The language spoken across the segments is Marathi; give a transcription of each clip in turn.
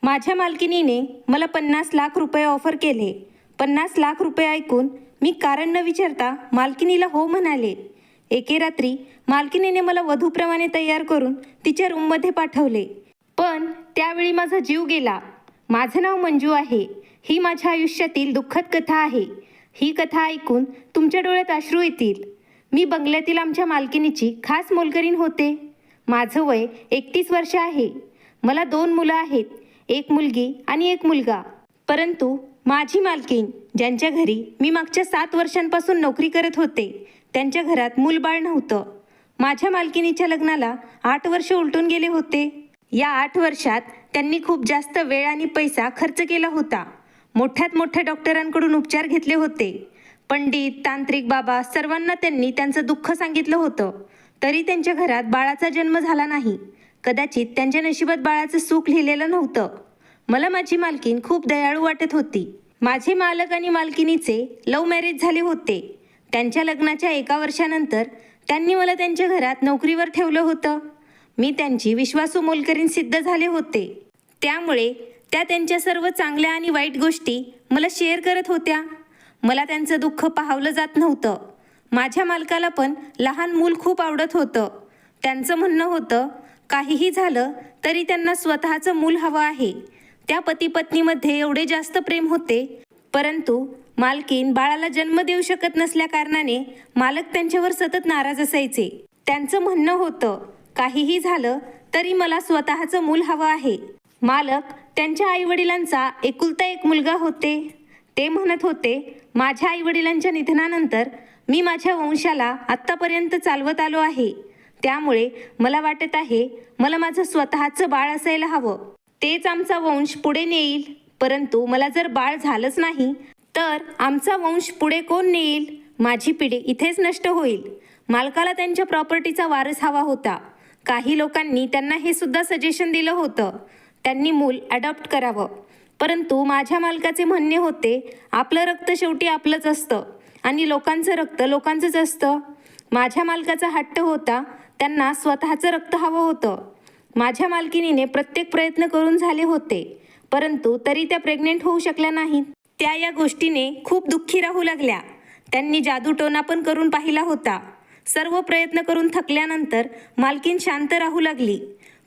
माझ्या मालकिनीने मला 50 लाख रुपये ऑफर केले. 50 लाख रुपये ऐकून मी कारण न विचारता मालकिनीला हो म्हणाले. एके रात्री मालकिनीने मला वधूप्रमाणे तयार करून तिच्या रूममध्ये पाठवले. पण त्यावेळी माझा जीव गेला. माझं नाव मंजू आहे. ही माझ्या आयुष्यातील दुःखद कथा आहे. ही कथा ऐकून तुमच्या डोळ्यात अश्रू येतील. मी बंगल्यातील आमच्या मालकिनीची खास मोलकरीण होते. माझं वय 31 वर्ष आहे. मला 2 मुलं आहेत, एक मुलगी आणि एक मुलगा. परंतु माझी मालकीण, ज्यांच्या घरी मी मागच्या 7 वर्षांपासून नोकरी करत होते, त्यांच्या घरात मूलबाळ नव्हतं. माझ्या मालकिनीच्या लग्नाला 8 वर्ष उलटून गेले होते. या 8 वर्षात त्यांनी खूप जास्त वेळ आणि पैसा खर्च केला होता. मोठ्यात मोठ्या डॉक्टरांकडून उपचार घेतले होते. पंडित, तांत्रिक बाबा सर्वांना त्यांनी त्यांचं दुःख सांगितलं होतं. तरी त्यांच्या घरात बाळाचा जन्म झाला नाही. कदाचित त्यांच्या नशिबात बाळाचं सुख लिहिलेलं नव्हतं. मला माझी मालकीण खूप दयाळू वाटत होती. माझे मालक आणि मालकिनीचे लव्ह मॅरेज झाले होते. त्यांच्या लग्नाच्या 1 वर्षानंतर त्यांनी मला त्यांच्या घरात नोकरीवर ठेवलं होतं. मी त्यांची विश्वासू मोलकरीण सिद्ध झाले होते. त्यामुळे त्या त्यांच्या सर्व चांगल्या आणि वाईट गोष्टी मला शेअर करत होत्या. मला त्यांचं दुःख पाहावलं जात नव्हतं. माझ्या मालकाला पण लहान मूल खूप आवडत होतं. त्यांचं म्हणणं होतं, काहीही झालं तरी त्यांना स्वतःचं मूल हवं आहे. त्या पती पत्नीमध्ये एवढे जास्त प्रेम होते. परंतु मालकीण बाळाला जन्म देऊ शकत नसल्या कारणाने मालक त्यांच्यावर सतत नाराज असायचे. त्यांचं म्हणणं होतं, काहीही झालं तरी मला स्वतःचं मूल हवं आहे. मालक त्यांच्या आईवडिलांचा एकुलता एक मुलगा होते. ते म्हणत होते, माझ्या आईवडिलांच्या निधनानंतर मी माझ्या वंशाला आत्तापर्यंत चालवत आलो आहे. त्यामुळे मला वाटत आहे, मला माझं स्वतःचं बाळ असायला हवं. तेच आमचा वंश पुढे नेईल. परंतु मला जर बाळ झालंच नाही तर आमचा वंश पुढे कोण नेईल? माझी पिढी इथेच नष्ट होईल. मालकाला त्यांच्या प्रॉपर्टीचा वारस हवा होता. काही लोकांनी त्यांना हे सुद्धा सजेशन दिलं होतं, त्यांनी मूल अडॉप्ट करावं. परंतु माझ्या मालकाचे म्हणणे होते, आपलं रक्त शेवटी आपलंच असतं आणि लोकांचं रक्त लोकांचंच असतं. माझ्या मालकाचा हट्ट होता, त्यांना स्वतःचं रक्त हवं होतं. माझ्या मालकिनीने प्रत्येक प्रयत्न करून झाले होते, परंतु तरी त्या प्रेग्नेंट होऊ शकल्या नाहीत. त्या या गोष्टीने खूप दुःखी राहू लागल्या. त्यांनी जादूटोना पण करून पाहिला होता. सर्व प्रयत्न करून थकल्यानंतर मालकीण शांत राहू लागली.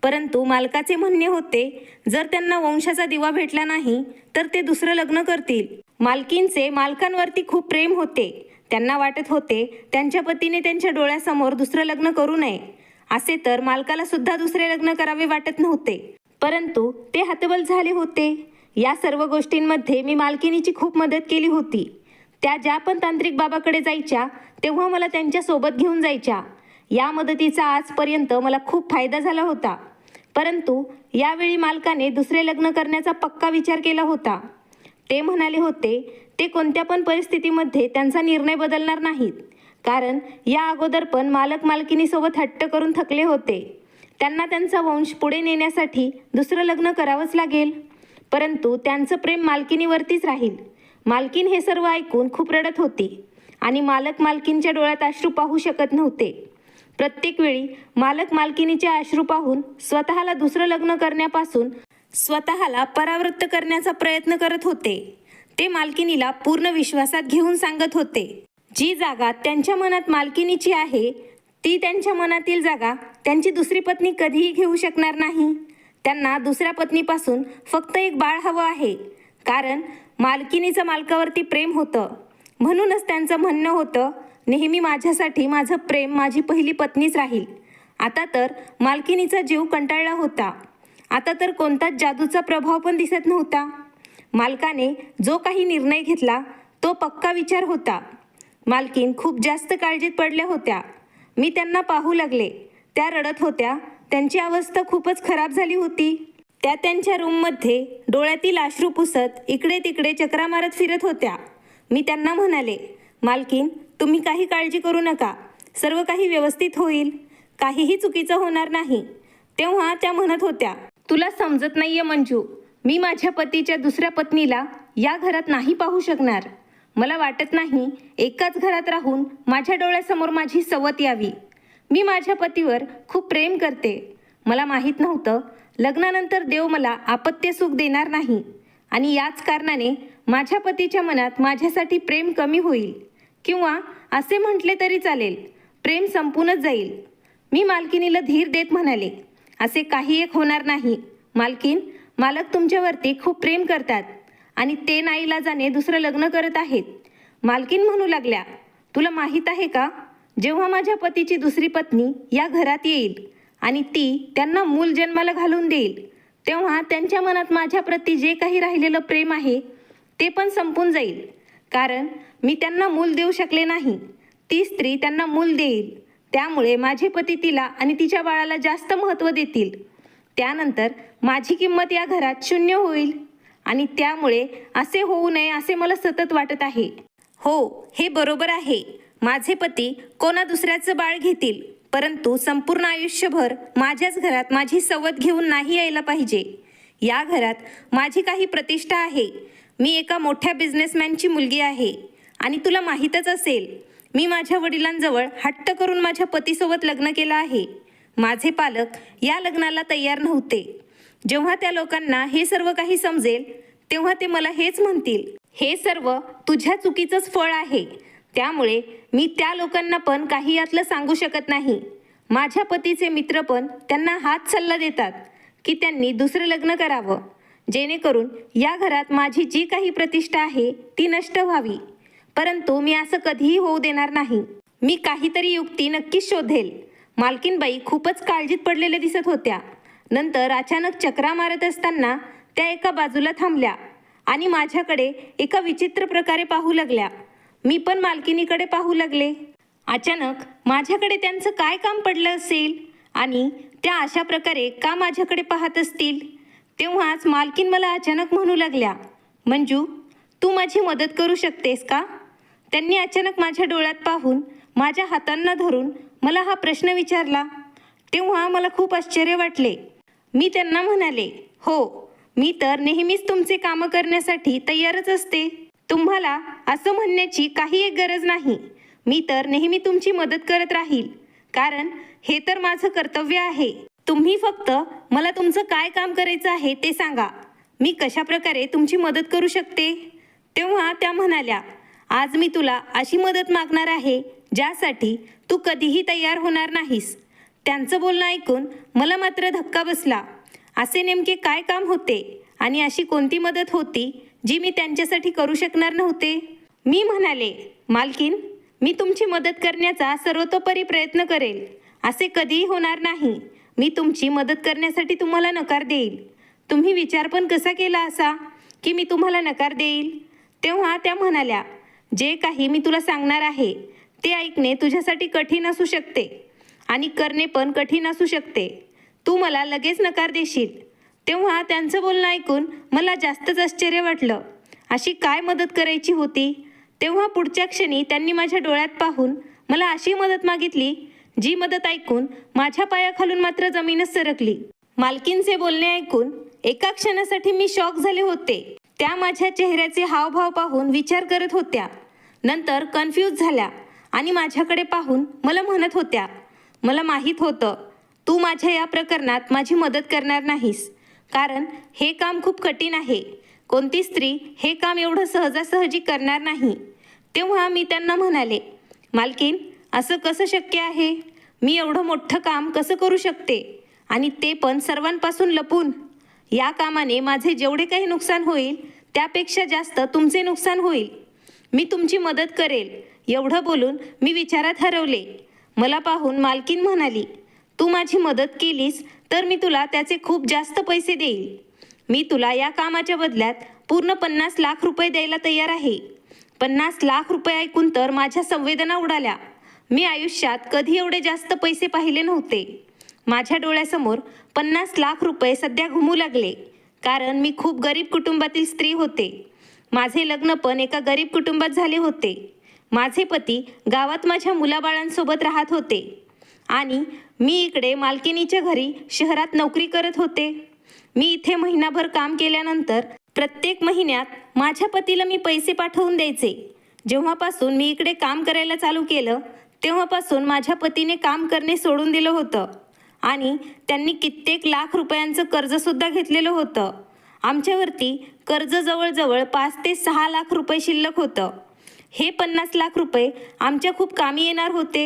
परंतु मालकाचे म्हणणे होते, जर त्यांना वंशाचा दिवा भेटला नाही तर ते दुसरं लग्न करतील. मालकीणचे मालकांवरती खूप प्रेम होते. त्यांना वाटत होते, त्यांच्या पतीने त्यांच्या डोळ्यासमोर दुसरं लग्न करू नये. असे तर मालकाला सुद्धा दुसरे लग्न करावे वाटत नव्हते. परंतु ते हतबल झाले होते. या सर्व गोष्टींमध्ये मी मालकिनीची खूप मदत केली होती. त्या ज्या पण तांत्रिक बाबाकडे जायच्या तेव्हा मला त्यांच्यासोबत घेऊन जायच्या. या मदतीचा आजपर्यंत मला खूप फायदा झाला होता. परंतु यावेळी मालकाने दुसरे लग्न करण्याचा पक्का विचार केला होता. ते म्हणाले होते, ते कोणत्या पण परिस्थितीमध्ये त्यांचा निर्णय बदलणार नाहीत. कारण या अगोदर पण मालक मालकिनीसोबत हट्ट करून थकले होते. त्यांना त्यांचा वंश पुढे नेण्यासाठी दुसरं लग्न करावंच लागेल. परंतु त्यांचं प्रेम मालकिनीवरतीच राहील. मालकीण हे सर्व ऐकून खूप रडत होती आणि मालक मालकीणच्या डोळ्यात अश्रू पाहू शकत नव्हते. प्रत्येक वेळी मालक मालकिनीचे अश्रू पाहून स्वतःला दुसरं लग्न करण्यापासून स्वतःला परावृत्त करण्याचा प्रयत्न करत होते. ते मालकिनीला पूर्ण विश्वासात घेऊन सांगत होते, जी जागा त्यांच्या मनात मालकिनीची आहे ती त्यांच्या मनातील जागा त्यांची दुसरी पत्नी कधीही घेऊ शकणार नाही. त्यांना दुसऱ्या पत्नीपासून फक्त एक बाळ हवं आहे. कारण मालकिनीचं मालकावरती प्रेम होतं. म्हणूनच त्यांचं म्हणणं होतं, नेहमी माझ्यासाठी माझं प्रेम माझी पहिली पत्नीच राहील. आता तर मालकिनीचा जीव कंटाळला होता. आता तर कोणताच जादूचा प्रभाव पण दिसत नव्हता. मालकाने जो काही निर्णय घेतला तो पक्का विचार होता. मालकीण खूप जास्त काळजीत पडल्या होत्या. मी त्यांना पाहू लागले. त्या रडत होत्या. त्यांची अवस्था खूपच खराब झाली होती. त्या त्यांच्या रूममध्ये डोळ्यातील अश्रू पुसत इकडे तिकडे चक्रा मारत फिरत होत्या. मी त्यांना म्हणाले, मालकीण, तुम्ही काही काळजी करू नका. सर्व काही व्यवस्थित होईल. काहीही चुकीचं होणार नाही. तेव्हा त्या म्हणत होत्या, तुला समजत नाहीये मंजू, मी माझ्या पतीच्या दुसऱ्या पत्नीला या घरात नाही पाहू शकणार. मला वाटत नाही एकाच घरात राहून माझ्या डोळ्यासमोर माझी सवत यावी. मी माझ्या पतीवर खूप प्रेम करते. मला माहीत नव्हतं लग्नानंतर देव मला अपत्य सुख देणार नाही आणि याच कारणाने माझ्या पतीच्या मनात माझ्यासाठी प्रेम कमी होईल किंवा असे म्हटले तरी चालेल, प्रेम संपूनच जाईल. मी मालकिनीला धीर देत म्हणाले, असे काही एक होणार नाही. मालकीन, मालक तुमच्यावरती खूप प्रेम करतात आणि ते नाईलाजाने दुसरं लग्न करत आहेत. मालकीन म्हणू लागल्या, तुला माहीत आहे का, जेव्हा माझ्या पतीची दुसरी पत्नी या घरात येईल आणि ती त्यांना मूल जन्माला घालून देईल, तेव्हा त्यांच्या मनात माझ्याप्रती जे काही राहिलेलं प्रेम आहे ते पण संपून जाईल. कारण मी त्यांना मूल देऊ शकले नाही, ती स्त्री त्यांना मूल देईल. त्यामुळे माझे पती तिला आणि तिच्या बाळाला जास्त महत्त्व देतील. त्यानंतर माझी किंमत या घरात शून्य होईल आणि त्यामुळे असे होऊ नये असे मला सतत वाटत आहे. हो, हे बरोबर आहे. माझे पती कोणा दुसऱ्याचं बाळ घेतील, परंतु संपूर्ण आयुष्यभर माझ्याच घरात माझी सवत घेऊन नाही यायला पाहिजे. या घरात माझी काही प्रतिष्ठा आहे. मी एका मोठ्या बिझनेसमॅनची मुलगी आहे आणि तुला माहीतच असेल, मी माझ्या वडिलांजवळ हट्ट करून माझ्या पतीसोबत लग्न केलं आहे. माझे पालक या लग्नाला तयार नव्हते. जेव्हा त्या लोकांना हे सर्व काही समजेल तेव्हा ते मला हेच म्हणतील, हे सर्व तुझ्या चुकीचंच फळ आहे. त्यामुळे मी त्या लोकांना पण काही यातलं सांगू शकत नाही. माझ्या पतीचे मित्र पण त्यांना हाच सल्ला देतात की त्यांनी दुसरं लग्न करावं, जेणेकरून या घरात माझी जी काही प्रतिष्ठा आहे ती नष्ट व्हावी. परंतु मी असं कधीही होऊ देणार नाही. मी काहीतरी युक्ती नक्कीच शोधेल. मालकीनबाई खूपच काळजीत पडलेल्या दिसत होत्या. नंतर अचानक चक्रा मारत असताना त्या एका बाजूला थांबल्या आणि माझ्याकडे एका विचित्र प्रकारे पाहू लागल्या. मी पण मालकिनीकडे पाहू लागले. अचानक माझ्याकडे त्यांचं काय काम पडलं असेल आणि त्या अशा प्रकारे का माझ्याकडे पाहत असतील. तेव्हाच मालकीन मला अचानक म्हणू लागल्या, मंजू, तू माझी मदत करू शकतेस का. त्यांनी अचानक माझ्या डोळ्यात पाहून माझ्या हातांना धरून मला हा प्रश्न विचारला. तेव्हा मला खूप आश्चर्य वाटले. मी त्यांना म्हणाले, हो, मी तर नेहमीच तुमचे कामं करण्यासाठी तयारच असते. तुम्हाला असं म्हणण्याची काही एक गरज नाही. मी तर नेहमी तुमची मदत करत राहील, कारण हे तर माझं कर्तव्य आहे. तुम्ही फक्त मला तुमचं काय काम करायचं आहे ते सांगा, मी कशा प्रकारे तुमची मदत करू शकते. तेव्हा त्या म्हणाल्या, आज मी तुला अशी मदत मागणार आहे ज्यासाठी तू कधीही तयार होणार नाहीस. त्यांचं बोलणं ऐकून मला मात्र धक्का बसला. असे नेमके काय काम होते आणि अशी कोणती मदत होती जी मी त्यांच्यासाठी करू शकणार नव्हते. मी म्हणाले, मालकीन, मी तुमची मदत करण्याचा सर्वतोपरी प्रयत्न करेल. असे कधीही होणार नाही मी तुमची मदत करण्यासाठी तुम्हाला नकार देईल. तुम्ही विचार पण कसा केला असा की मी तुम्हाला नकार देईल. तेव्हा त्या म्हणाल्या, जे काही मी तुला सांगणार आहे ते ऐकणे तुझ्यासाठी कठीण असू शकते आणि करणे पण कठीण असू शकते. तू मला लगेच नकार देशील. तेव्हा त्यांचं बोलणं ऐकून मला जास्तच आश्चर्य वाटलं. अशी काय मदत करायची होती. तेव्हा पुढच्या क्षणी त्यांनी माझ्या डोळ्यात पाहून मला अशी मदत मागितली जी मदत ऐकून माझ्या पायाखालून मात्र जमीनच सरकली. मालकीनचे बोलणे ऐकून एका क्षणासाठी मी शॉक झाले होते. त्या माझ्या चेहऱ्याचे हावभाव पाहून विचार करत होत्या. नंतर कन्फ्यूज झाल्या आणि माझ्याकडे पाहून मला म्हणत होत्या, मला माहीत होतं तू माझ्या या प्रकरणात माझी मदत करणार नाहीस, कारण हे काम खूप कठीण आहे. कोणती स्त्री हे काम एवढं सहजासहजी करणार नाही. तेव्हा मी त्यांना म्हणाले, मालकीन, असं कसं शक्य आहे. मी एवढं मोठं काम कसं करू शकते आणि ते पण सर्वांपासून लपून. या कामाने माझे जेवढे काही नुकसान होईल त्यापेक्षा जास्त तुमचे नुकसान होईल. मी तुमची मदत करेल. एवढं बोलून मी विचारात हरवले. मला पाहून मालकीन म्हणाली, तू माझी मदत केलीस तर मी तुला त्याचे खूप जास्त पैसे देईल. मी तुला या कामाच्या बदल्यात पूर्ण 50 लाख रुपये द्यायला तयार आहे. 50 लाख रुपये ऐकून तर माझ्या संवेदना उडाल्या. मी आयुष्यात कधी एवढे जास्त पैसे पाहिले नव्हते. माझ्या डोळ्यासमोर 50 लाख रुपये सध्या घुमू लागले, कारण मी खूप गरीब कुटुंबातील स्त्री होते. माझे लग्न पण एका गरीब कुटुंबात झाले होते. माझे पती गावात माझ्या मुलाबाळांसोबत राहत होते आणि मी इकडे मालकिनीच्या घरी शहरात नोकरी करत होते. मी इथे महिनाभर काम केल्यानंतर प्रत्येक महिन्यात माझ्या पतीला मी पैसे पाठवून द्यायचे. जेव्हापासून मी इकडे काम करायला चालू केलं तेव्हापासून माझ्या पतीने काम करणे सोडून दिलं होतं आणि त्यांनी कित्येक लाख रुपयांचं कर्जसुद्धा घेतलेलं होतं. आमच्यावरती कर्ज जवळजवळ 5 ते 6 लाख रुपये शिल्लक होतं. हे 50 लाख रुपये आमच्या खूप कामी येणार होते.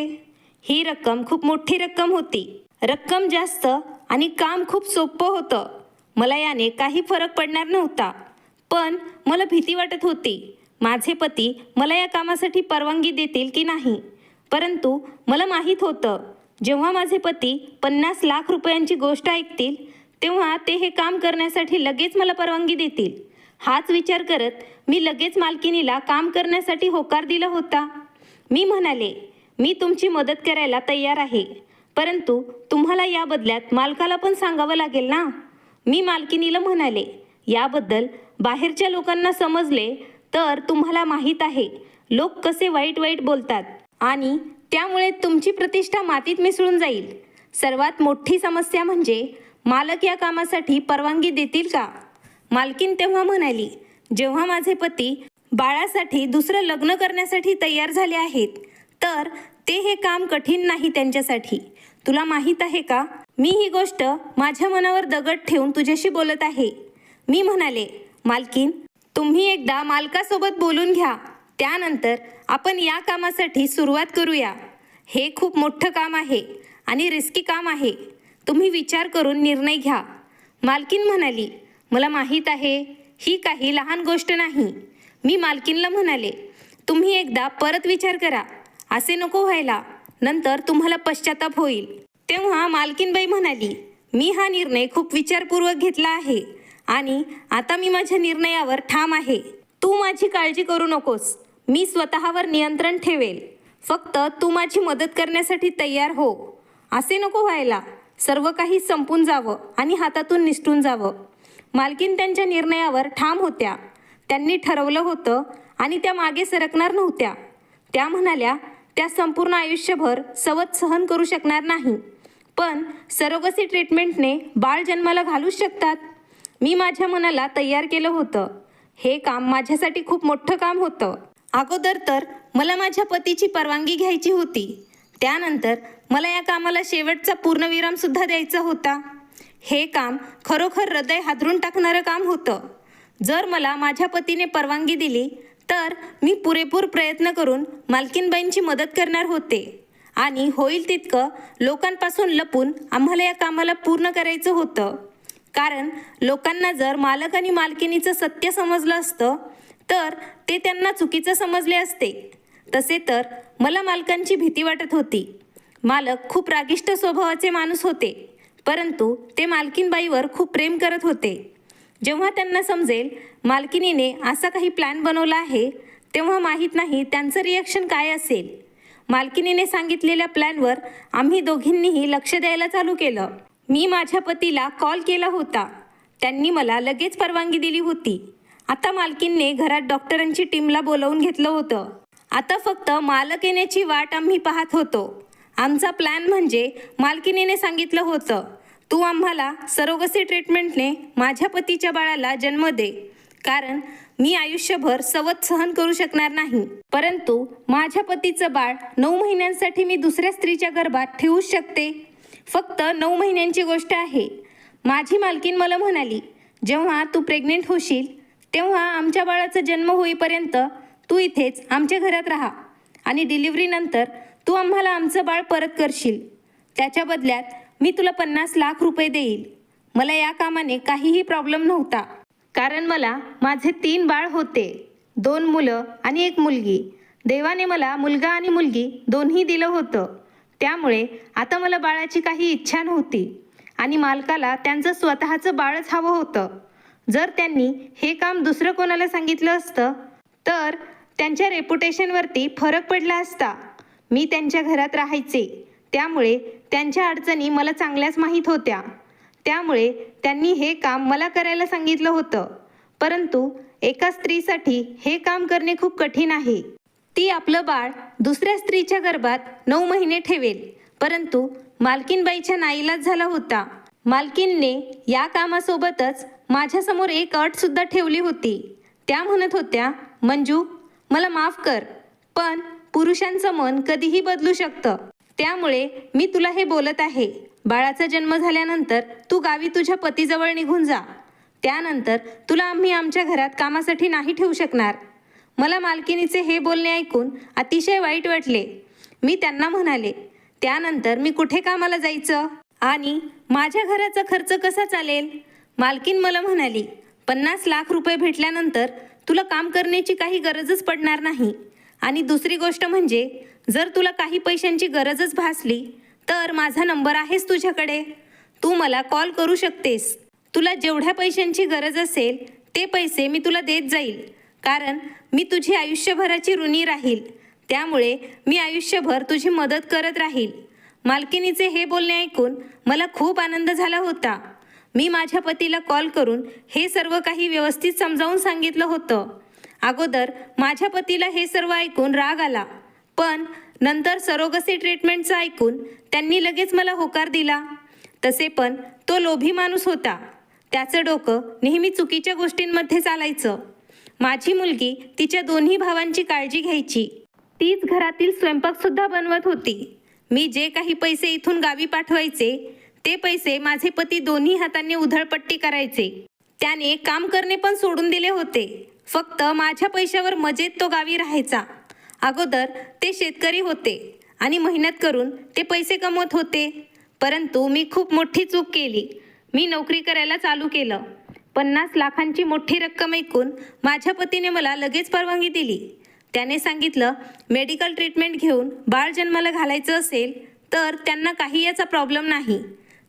ही रक्कम खूप मोठी रक्कम होती. रक्कम जास्त आणि काम खूप सोपं होतं. मला याने काही फरक पडणार नव्हता. पण मला भीती वाटत होती. माझे पती मला या कामासाठी परवानगी देतील की नाही. परंतु मला माहीत होतं, जेव्हा माझे पती 50 लाख रुपयांची गोष्ट ऐकतील तेव्हा ते हे काम करण्यासाठी लगेच मला परवानगी देतील. हाच विचार करत मी लगेच मालकिनीला काम करण्यासाठी होकार दिला होता. मी म्हणाले, मी तुमची मदत करायला तयार आहे, परंतु तुम्हाला या बदल्यात मालकाला पण सांगावं लागेल ना. मी मालकिनीला म्हणाले, याबद्दल बाहेरच्या लोकांना समजले तर तुम्हाला माहीत आहे लोक कसे वाईट वाईट बोलतात आणि त्यामुळे तुमची प्रतिष्ठा मातीत मिसळून जाईल. सर्वात मोठी समस्या म्हणजे मालक या कामासाठी परवानगी देतील का. मालकीन तेव्हा म्हणाली, जेव्हा माझे पती बाळासाठी दुसरं लग्न करण्यासाठी तयार झाले आहेत तर ते हे काम कठीण नाही त्यांच्यासाठी. तुला माहीत आहे का, मी ही गोष्ट माझ्या मनावर दगड ठेवून तुझ्याशी बोलत आहे. मी म्हणाले, मालकीन तुम्ही एकदा मालकासोबत बोलून घ्या, त्यानंतर आपण या कामासाठी सुरुवात करूया. हे खूप मोठं काम आहे आणि रिस्की काम आहे. तुम्ही विचार करून निर्णय घ्या. मालकीन म्हणाली, मला माहीत आहे ही काही लहान गोष्ट नाही. मी मालकीनला म्हणाले, तुम्ही एकदा परत विचार करा, असे नको व्हायला, नंतर तुम्हाला पश्चाताप होईल. तेव्हा मालकीनबाई म्हणाली, मी हा निर्णय खूप विचारपूर्वक घेतला आहे आणि आता मी माझ्या निर्णयावर ठाम आहे. तू माझी काळजी करू नकोस. मी स्वतःवर नियंत्रण ठेवेल. फक्त तू माझी मदत करण्यासाठी तयार हो. असे नको व्हायला, सर्व काही संपून जावं आणि हातातून निसटून जावं. मालकीन त्यांच्या निर्णयावर ठाम होत्या. त्यांनी ठरवलं होतं आणि त्या मागे सरकणार नव्हत्या. त्या म्हणाल्या, त्या संपूर्ण आयुष्यभर सवत सहन करू शकणार नाही, पण सरोगसी ट्रीटमेंटने बाळ जन्माला घालूच शकतात. मी माझ्या मनाला तयार केलं होतं. हे काम माझ्यासाठी खूप मोठं काम होतं. अगोदर तर मला माझ्या पतीची परवानगी घ्यायची होती. त्यानंतर मला या कामाला शेवटचा पूर्णविरामसुद्धा द्यायचा होता. हे काम खरोखर हृदय हादरून टाकणारं काम होतं. जर मला माझ्या पतीने परवानगी दिली तर मी पुरेपूर प्रयत्न करून मालकीनबाईंची मदत करणार होते आणि होईल तितकं लोकांपासून लपून आम्हाला या कामाला पूर्ण करायचं होतं. कारण लोकांना जर मालक आणि मालकिनीचं सत्य समजलं असतं तर ते त्यांना चुकीचं समजले असते. तसे तर मला मालकांची भीती वाटत होती. मालक खूप रागिष्ट स्वभावाचे माणूस होते, परंतु ते मालकीनबाईवर खूप प्रेम करत होते. जेव्हा त्यांना समजेल मालकिनीने असा काही प्लॅन बनवला आहे तेव्हा माहीत नाही त्यांचं रिॲक्शन काय असेल. मालकिनीने सांगितलेल्या प्लॅनवर आम्ही दोघींनीही लक्ष द्यायला चालू केलं. मी माझ्या पतीला कॉल केला होता. त्यांनी मला लगेच परवानगी दिली होती. आता मालकीनने घरात डॉक्टरांची टीमला बोलावून घेतलं होतं. आता फक्त मालक येण्याची वाट आम्ही पाहत होतो. आमचा प्लॅन म्हणजे मालकिनीने सांगितलं होतं, तू आम्हाला सरोगसी ट्रीटमेंटने माझ्या पतीच्या बाळाला जन्म दे, कारण मी आयुष्यभर सवत सहन करू शकणार नाही. परंतु माझ्या पतीचं बाळ 9 महिन्यांसाठी मी दुसऱ्या स्त्रीच्या गर्भात ठेवूच शकते. फक्त 9 महिन्यांची गोष्ट आहे. माझी मालकीन मला म्हणाली, जेव्हा तू प्रेग्नेंट होशील तेव्हा आमच्या बाळाचा जन्म होईपर्यंत तू इथेच आमच्या घरात राहा आणि डिलिव्हरीनंतर तू आम्हाला आमचं बाळ परत करशील. त्याच्या बदल्यात मी तुला 50 लाख रुपये देईल. मला या कामाने काहीही प्रॉब्लेम नव्हता, कारण मला माझे 3 बाळ होते, 2 मुलं आणि 1 मुलगी. देवाने मला मुलगा आणि मुलगी दोन्ही दिलं होतं. त्यामुळे आता मला बाळाची काही इच्छा नव्हती आणि मालकाला त्यांचं स्वतःचं बाळच हवं होतं. जर त्यांनी हे काम दुसरं कोणाला सांगितलं असतं तर त्यांच्या रेप्युटेशनवरती फरक पडला असता. मी त्यांच्या घरात राहायचे, त्यामुळे त्यांच्या अडचणी मला चांगल्याच माहीत होत्या. त्यामुळे त्यांनी हे काम मला करायला सांगितलं होतं. परंतु एका स्त्रीसाठी हे काम करणे खूप कठीण आहे. ती आपलं बाळ दुसऱ्या स्त्रीच्या गर्भात 9 महिने ठेवेल, परंतु मालकीनबाईच्या नाईलाज झाला होता. मालकीनने या कामासोबतच माझ्यासमोर एक अटसुद्धा ठेवली होती. त्या म्हणत होत्या, मंजू मला माफ कर, पण पुरुषांचं मन कधीही बदलू शकतं. त्यामुळे मी तुला हे बोलत आहे. बाळाचा जन्म झाल्यानंतर तू गावी तुझ्या पतीजवळ निघून जा. त्यानंतर तुला आम्ही आमच्या घरात कामासाठी नाही ठेवू शकणार. मला मालकिनीचे हे बोलणे ऐकून अतिशय वाईट वाटले. मी त्यांना म्हणाले, त्यानंतर मी कुठे कामाला जायचं आणि माझ्या घराचा खर्च कसा चालेल? मालकीन मला म्हणाली, 50 लाख रुपये भेटल्यानंतर तुला काम करण्याची काही गरजच पडणार नाही. आणि दुसरी गोष्ट म्हणजे जर तुला काही पैशांची गरजच भासली तर माझा नंबर आहेच तुझ्याकडे. तू मला कॉल करू शकतेस. तुला जेवढ्या पैशांची गरज असेल ते पैसे मी तुला देत जाईल, कारण मी तुझी आयुष्यभराची ऋणी राहील. त्यामुळे मी आयुष्यभर तुझी मदत करत राहील. मालकिनीचे हे बोलणे ऐकून मला खूप आनंद झाला होता. मी माझ्या पतीला कॉल करून हे सर्व काही व्यवस्थित समजावून सांगितलं होतं. अगोदर माझ्या पतीला हे सर्व ऐकून राग आला, पण नंतर सरोगसी ट्रीटमेंटचं ऐकून त्यांनी लगेच मला होकार दिला. तसे पण तो लोभी माणूस होता. त्याचं डोकं नेहमी चुकीच्या गोष्टींमध्ये चालायचं. माझी मुलगी तिच्या दोन्ही भावांची काळजी घ्यायची. तीच घरातील स्वयंपाकसुद्धा बनवत होती. मी जे काही पैसे इथून गावी पाठवायचे ते पैसे माझे पती दोन्ही हातांनी उधळपट्टी करायचे. त्याने काम करणे पण सोडून दिले होते. फक्त माझ्या पैशावर मजेत तो गावी राहायचा. अगोदर ते शेतकरी होते आणि मेहनत करून ते पैसे कमवत होते. परंतु मी खूप मोठी चूक केली. मी नोकरी करायला चालू केलं. 50 लाखांची मोठी रक्कम ऐकून माझ्या पतीने मला लगेच परवानगी दिली. त्याने सांगितलं, मेडिकल ट्रीटमेंट घेऊन बाळ जन्माला घालायचं असेल तर त्यांना काही याचा प्रॉब्लेम नाही.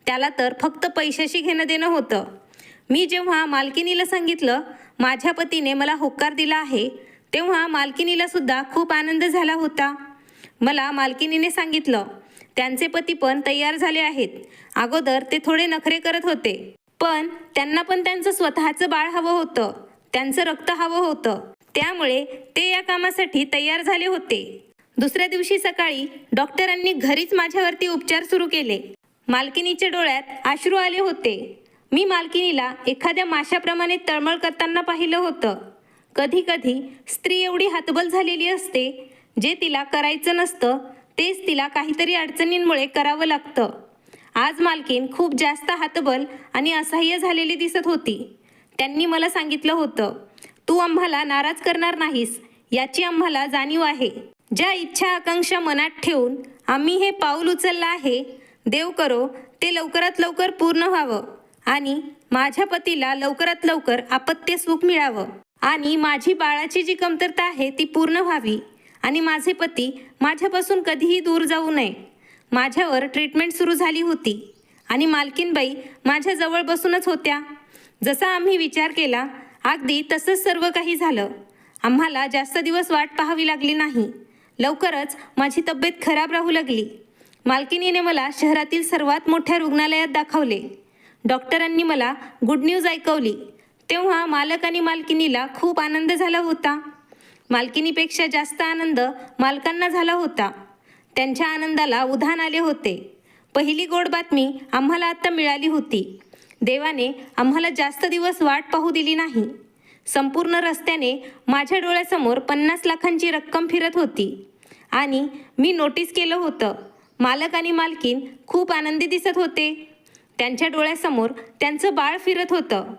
त्याला तर फक्त पैशाशी घेणं देणं होतं. मी जेव्हा मालकिनीला सांगितलं माझ्या पतीने मला होकार दिला आहे, तेव्हा मालकिनीला सुद्धा खूप आनंद झाला होता. मला मालकिनीने सांगितलं त्यांचे पती पण तयार झाले आहेत. अगोदर ते थोडे नखरे करत होते, पण त्यांना पण त्यांचं स्वतःचं बाळ हवं होतं, त्यांचं रक्त हवं होतं. त्यामुळे ते या कामासाठी तयार झाले होते. दुसऱ्या दिवशी सकाळी डॉक्टरांनी घरीच माझ्यावरती उपचार सुरू केले. मालकिनीच्या डोळ्यात अश्रू आले होते. मी मालकिनीला एखाद्या माशाप्रमाणे तळमळ करताना पाहिलं होतं. कधी कधी स्त्री एवढी हतबल झालेली असते, जे तिला करायचं नसतं तेच तिला काहीतरी अडचणींमुळे करावं लागतं. आज मालकीन खूप जास्त हतबल आणि असह्य झालेली दिसत होती. त्यांनी मला सांगितलं होतं, तू आम्हाला नाराज करणार नाहीस याची आम्हाला जाणीव आहे. ज्या इच्छा आकांक्षा मनात ठेवून आम्ही हे पाऊल उचललं आहे, देव करो ते लवकरात लवकर पूर्ण व्हावं आणि माझ्या पतीला लवकरात लवकर अपत्य सुख मिळावं आणि माझी बाळाची जी कमतरता आहे ती पूर्ण व्हावी आणि माझे पती माझ्यापासून कधीही दूर जाऊ नये. माझ्यावर ट्रीटमेंट सुरू झाली होती आणि मालकीनबाई माझ्या जवळ बसूनच होत्या. जसा आम्ही विचार केला अगदी तसंच सर्व काही झालं. आम्हाला जास्त दिवस वाट पाहावी लागली नाही. लवकरच माझी तब्येत खराब राहू लागली. मालकिनीने मला शहरातील सर्वात मोठ्या रुग्णालयात दाखवले. डॉक्टरांनी मला गुड न्यूज ऐकवली. तेव्हा मालक आणि मालकिनीला खूप आनंद झाला होता. मालकिनीपेक्षा जास्त आनंद मालकांना झाला होता. त्यांच्या आनंदाला उधाण आले होते. पहिली गोड बातमी आम्हाला आता मिळाली होती. देवाने आम्हाला जास्त दिवस वाट पाहू दिली नाही. संपूर्ण रस्त्याने माझ्या डोळ्यासमोर 50 लाखांची रक्कम फिरत होती आणि मी नोटीस केलं होतं. मालक आणि मालकीन खूप आनंदी दिसत होते. त्यांच्या डोळ्यासमोर त्यांचं बाळ फिरत होतं.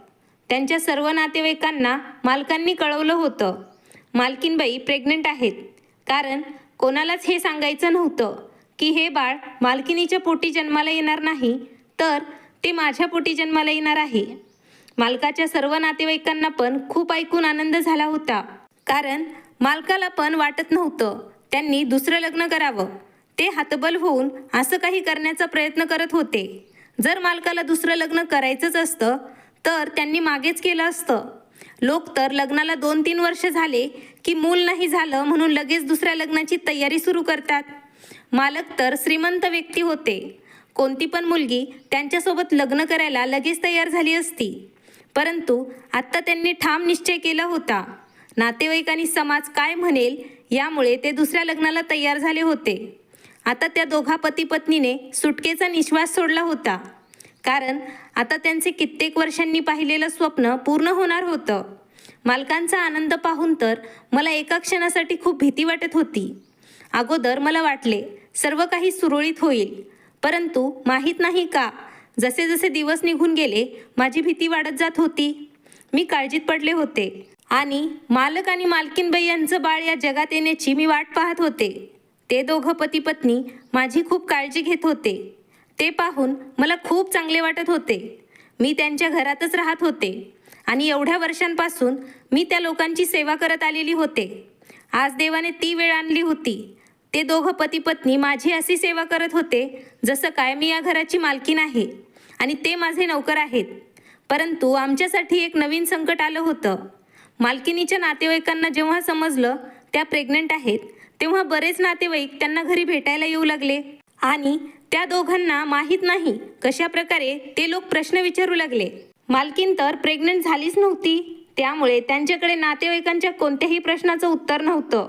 त्यांच्या सर्व नातेवाईकांना मालकांनी कळवलं होतं, मालकीनबाई प्रेग्नंट आहेत. कारण कोणालाच हे सांगायचं नव्हतं की हे बाळ मालकिनीच्या पोटी जन्माला येणार नाही, तर ते माझ्या पोटी जन्माला येणार आहे. मालकाच्या सर्व नातेवाईकांना पण खूप ऐकून आनंद झाला होता. कारण मालकाला पण वाटत नव्हतं त्यांनी दुसरं लग्न करावं. ते हतबल होऊन असं काही करण्याचा प्रयत्न करत होते. जर मालकाला दुसरं लग्न करायचंच असतं तर त्यांनी मागेच केलं असतं. लोक तर लग्नाला 2-3 वर्ष झाले की मूल नाही झालं म्हणून लगेच दुसऱ्या लग्नाची तयारी सुरू करतात. मालक तर श्रीमंत व्यक्ती होते. कोणती पण मुलगी त्यांच्यासोबत लग्न करायला लगेच तयार झाली असती. परंतु आत्ता त्यांनी ठाम निश्चय केला होता. नातेवाईक आणि समाज काय म्हणेल यामुळे ते दुसऱ्या लग्नाला तयार झाले होते. आता त्या दोघा पती पत्नीने सुटकेचा निश्वास सोडला होता. कारण आता त्यांचे कित्येक वर्षांनी पाहिलेलं स्वप्न पूर्ण होणार होतं. मालकांचा आनंद पाहून तर मला एका क्षणासाठी खूप भीती वाटत होती. अगोदर मला वाटले सर्व काही सुरळीत होईल, परंतु माहीत नाही का जसे जसे दिवस निघून गेले माझी भीती वाढत जात होती. मी काळजीत पडले होते आणि मालक आणि मालकीनबाई यांचं बाळ या जगात येण्याची मी वाट पाहत होते. ते दोघं पती पत्नी माझी खूप काळजी घेत होते. ते पाहून मला खूप चांगले वाटत होते. मी त्यांच्या घरातच राहत होते आणि एवढ्या वर्षांपासून मी त्या लोकांची सेवा करत आलेली होते. आज देवाने ती वेळ आणली होती. ते दोघं पती पत्नी माझी अशी सेवा करत होते जसं काय मी या घराची मालकीण आहे आणि ते माझे नौकर आहेत. परंतु आमच्यासाठी एक नवीन संकट आलं होतं. मालकिनीच्या नातेवाईकांना जेव्हा समजलं त्या प्रेग्नंट आहेत, तेव्हा बरेच नातेवाईक त्यांना घरी भेटायला येऊ लागले आणि त्या दोघांना माहीत नाही कशा प्रकारे ते लोक प्रश्न विचारू लागले. मालकीन तर प्रेग्नंट झालीच नव्हती, त्यामुळे त्यांच्याकडे नातेवाईकांच्या कोणत्याही प्रश्नाचं उत्तर नव्हतं.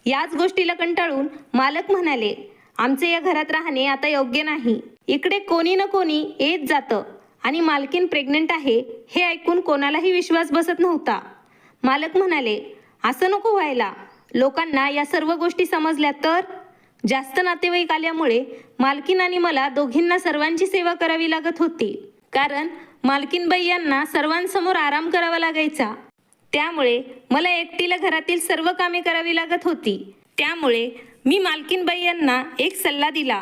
याच गोष्टीला कंटाळून मालक म्हणाले, आमचे या घरात राहणे आता योग्य नाही. इकडे कोणी ना कोणी येत जातं आणि मालकीन प्रेग्नंट आहे हे ऐकून कोणालाही विश्वास बसत नव्हता. मालक म्हणाले, असं नको व्हायला. लोकांना या सर्व गोष्टी समजल्या तर. जास्त नातेवाईक आल्यामुळे मालकीन आणि मला दोघींना सर्वांची सेवा करावी लागत होती, कारण मालकीनबाई यांना सर्वांसमोर आराम करावा लागायचा. त्यामुळे मला एकटीला घरातील सर्व कामे करावी लागत होती. त्यामुळे मी मालकीनबाई यांना एक सल्ला दिला,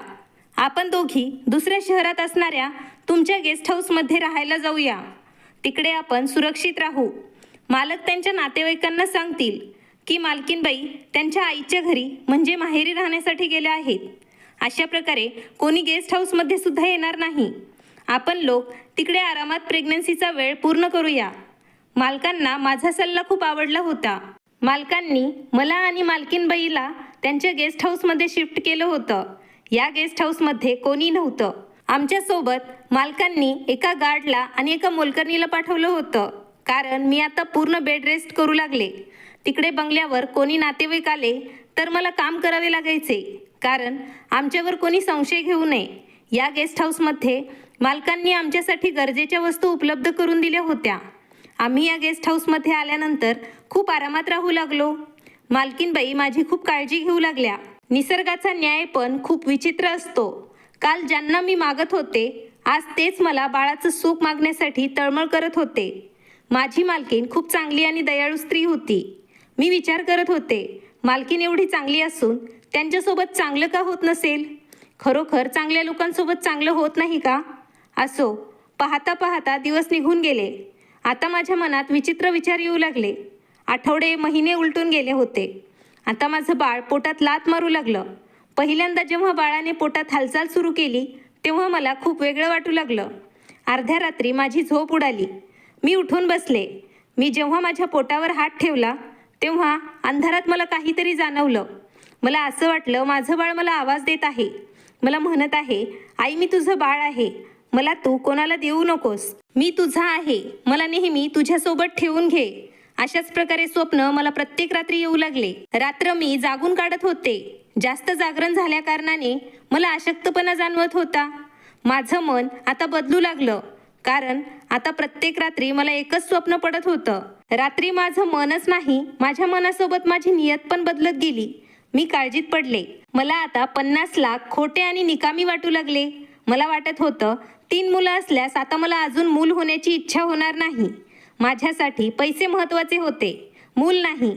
आपण दोघी दुसऱ्या शहरात असणाऱ्या तुमच्या गेस्ट हाऊसमध्ये राहायला जाऊया. तिकडे आपण सुरक्षित राहू. मालक त्यांच्या नातेवाईकांना सांगतील की मालकीनबाई त्यांच्या आईच्या घरी म्हणजे माहेरी राहण्यासाठी गेल्या आहेत. अशा प्रकारे कोणी गेस्ट हाऊसमध्ये सुद्धा येणार नाही. आपण लोक तिकडे आरामात प्रेग्नन्सीचा वेळ पूर्ण करूया. मालकांना माझा सल्ला खूप आवडला होता. मालकांनी मला आणि मालकीनबाईला त्यांच्या गेस्ट हाऊसमध्ये शिफ्ट केलं होतं. या गेस्ट हाऊसमध्ये कोणी नव्हतं. आमच्यासोबत मालकांनी एका गार्डला आणि एका मोलकरणीला पाठवलं होतं, कारण मी आता पूर्ण बेड रेस्ट करू लागले. तिकडे बंगल्यावर कोणी नातेवाईक आले तर मला काम करावे लागायचे, कारण आमच्यावर कोणी संशय घेऊ नये. या गेस्ट हाऊसमध्ये मालकांनी आमच्यासाठी गरजेच्या वस्तू उपलब्ध करून दिल्या होत्या. आम्ही या गेस्ट हाऊसमध्ये आल्यानंतर खूप आरामात राहू लागलो. मालकीनबाई माझी खूप काळजी घेऊ लागल्या. निसर्गाचा न्याय पण खूप विचित्र असतो. काल ज्यांना मी मागत होते, आज तेच मला बाळाचं सुख मागण्यासाठी तळमळ करत होते. माझी मालकीन खूप चांगली आणि दयाळू स्त्री होती. मी विचार करत होते, मालकीन एवढी चांगली असून त्यांच्यासोबत चांगलं का होत नसेल? खरोखर चांगल्या लोकांसोबत चांगलं होत नाही का? असो, पाहता पाहता दिवस निघून गेले. आता माझ्या मनात विचित्र विचार येऊ लागले. आठवडे महिने उलटून गेले होते. आता माझं बाळ पोटात लाथ मारू लागलं. पहिल्यांदा जेव्हा बाळाने पोटात हालचाल सुरू केली तेव्हा मला खूप वेगळं वाटू लागलं. अर्ध्या रात्री माझी झोप उडाली. मी उठून बसले. मी जेव्हा माझ्या पोटावर हात ठेवला तेव्हा अंधारात मला काहीतरी जाणवलं. मला असं वाटलं माझं बाळ मला आवाज देत आहे. मला म्हणत आहे, आई मी तुझं बाळ आहे, मला तू कोणाला देऊ नकोस, मी तुझा आहे, मला नेहमी तुझ्यासोबत ठेवून घे. अशाच प्रकारे स्वप्न मला प्रत्येक रात्री येऊ लागले. रात्र मी जागून काढत होते. जास्त जागरण झाल्या कारणाने मला अशक्तपणा जाणवत होता. माझं मन आता बदलू लागलं, कारण आता प्रत्येक रात्री मला एकच स्वप्न पडत होतं. रात्री माझं मनच नाही, माझ्या मनासोबत माझी नियत पण बदलत गेली. मी काळजीत पडले. मला आता 50 लाख खोटे आणि निकामी वाटू लागले. मला वाटत होतं 3 मुलं असल्यास आता मला अजून मूल होण्याची इच्छा होणार नाही. माझ्यासाठी पैसे महत्त्वाचे होते, मूल नाही.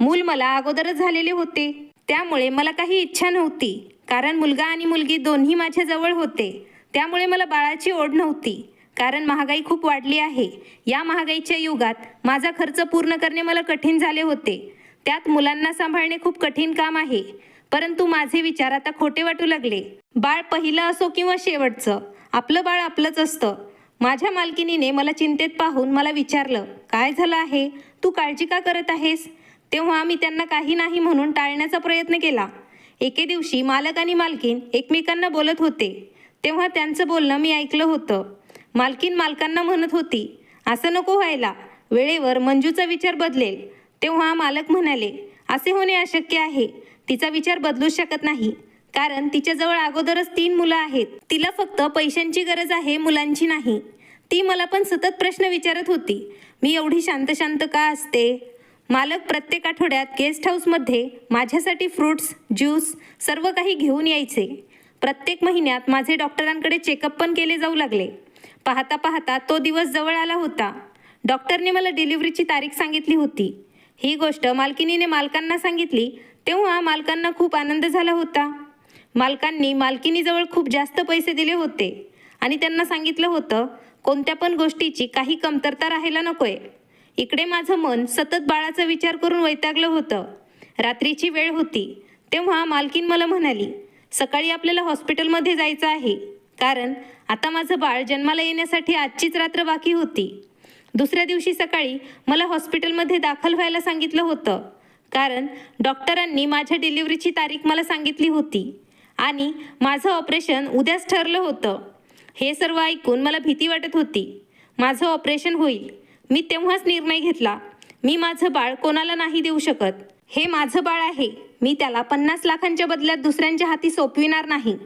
मूल मला अगोदरच झालेले होते, त्यामुळे मला काही इच्छा नव्हती, कारण मुलगा आणि मुलगी दोन्ही माझ्या जवळ होते. त्यामुळे मला बाळाची ओढ नव्हती, कारण महागाई खूप वाढली आहे. या महागाईच्या युगात माझा खर्च पूर्ण करणे मला कठीण झाले होते. त्यात मुलांना सांभाळणे खूप कठीण काम आहे. परंतु माझे विचार आता खोटे वाटू लागले. बाळ पहिलं असो किंवा शेवटचं, आपलं बाळ आपलंच असतं. माझ्या मालकिनीने मला चिंतेत पाहून मला विचारलं, काय झालं आहे, तू काळजी का करत आहेस? तेव्हा मी त्यांना काही नाही म्हणून टाळण्याचा प्रयत्न केला. एके दिवशी मालक आणि मालकीन एकमेकांना बोलत होते, तेव्हा त्यांचं बोलणं मी ऐकलं होतं. मालकीन मालकांना म्हणत होती, असं नको व्हायला, वेळेवर मंजूचा विचार बदलेल. तेव्हा मालक म्हणाले, असे होणे अशक्य आहे, तिचा विचार बदलूच शकत नाही, कारण तिच्याजवळ अगोदरच 3 मुलं आहेत. तिला फक्त पैशांची गरज आहे, मुलांची नाही. ती मला पण सतत प्रश्न विचारत होती, मी एवढी शांत शांत का असते? मालक प्रत्येक आठवड्यात गेस्ट हाऊसमध्ये माझ्यासाठी फ्रूट्स, ज्यूस सर्व काही घेऊन यायचे. प्रत्येक महिन्यात माझे डॉक्टरांकडे चेकअप पण केले जाऊ लागले. पाहता पाहता तो दिवस जवळ आला होता. डॉक्टरने मला डिलिव्हरीची तारीख सांगितली होती. ही गोष्ट मालकिनीने मालकांना सांगितली तेव्हा मालकांना खूप आनंद झाला होता. मालकांनी मालकिनीजवळ खूप जास्त पैसे दिले होते आणि त्यांना सांगितलं होतं कोणत्या पण गोष्टीची काही कमतरता राहायला नकोय. इकडे माझं मन सतत बाळाचा विचार करून वैतागलं होतं. रात्रीची वेळ होती तेव्हा मालकीन मला म्हणाली, सकाळी आपल्याला हॉस्पिटलमध्ये जायचं आहे, कारण आता माझं बाळ जन्माला येण्यासाठी आजचीच रात्र बाकी होती. दुसऱ्या दिवशी सकाळी मला हॉस्पिटलमध्ये दाखल व्हायला सांगितलं होतं, कारण डॉक्टरांनी माझ्या डिलिव्हरीची तारीख मला सांगितली होती आणि माझं ऑपरेशन उद्याच ठरलं होतं. हे सर्व ऐकून मला भीती वाटत होती. माझं ऑपरेशन होईल. मी तेव्हाच निर्णय घेतला, मी माझं बाळ कोणाला नाही देऊ शकत. हे माझं बाळ आहे. मी त्याला 50 लाखांच्या बदल्यात दुसऱ्यांच्या हाती सोपविणार नाही.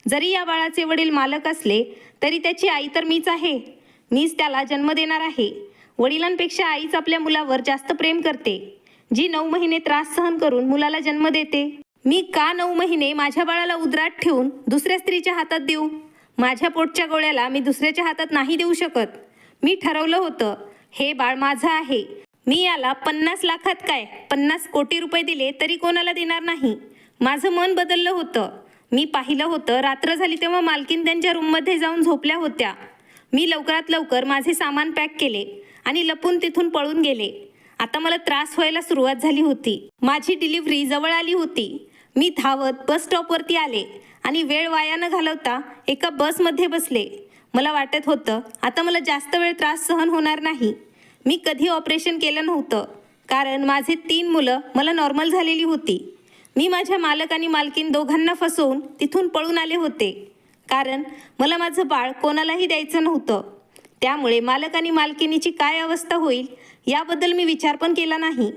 जरी या बाळाचे वडील मालक असले तरी त्याची आई तर मीच आहे. मीच त्याला जन्म देणार आहे. वडिलांपेक्षा आईच आपल्या मुलावर जास्त प्रेम करते, जी 9 महिने त्रास सहन करून मुलाला जन्म देते. मी का 9 महिने माझ्या बाळाला उदरात ठेवून दुसऱ्या स्त्रीच्या हातात देऊ? माझ्या पोटच्या गोळ्याला मी दुसऱ्याच्या हातात नाही देऊ शकत. मी ठरवलं होतं, हे बाळ माझं आहे. मी याला 50 लाखात काय 50 कोटी रुपये दिले तरी कोणाला देणार नाही. माझं मन बदललं होतं. मी पाहिलं होतं रात्र झाली तेव्हा मालकीन त्यांच्या रूममध्ये जाऊन झोपल्या होत्या. मी लवकरात लवकर माझे सामान पॅक केले आणि लपून तिथून पळून गेले. आता मला त्रास व्हायला सुरुवात झाली होती. माझी डिलिव्हरी जवळ आली होती. मी धावत बस स्टॉपवरती आले आणि वेळ वाया न घालवता एका बसमध्ये बसले. मला वाटत होतं आता मला जास्त वेळ त्रास सहन होणार नाही. मी कधी ऑपरेशन केलं नव्हतं, कारण माझे 3 मुलं मला नॉर्मल झालेली होती. मी माझ्या मालक आणि मालकीन दोघांना फसवून तिथून पळून आले होते, कारण मला माझं बाळ कोणालाही द्यायचं नव्हतं. त्यामुळे मालक आणि मालकिनीची काय अवस्था होईल याबद्दल मी विचार पण केला नाही.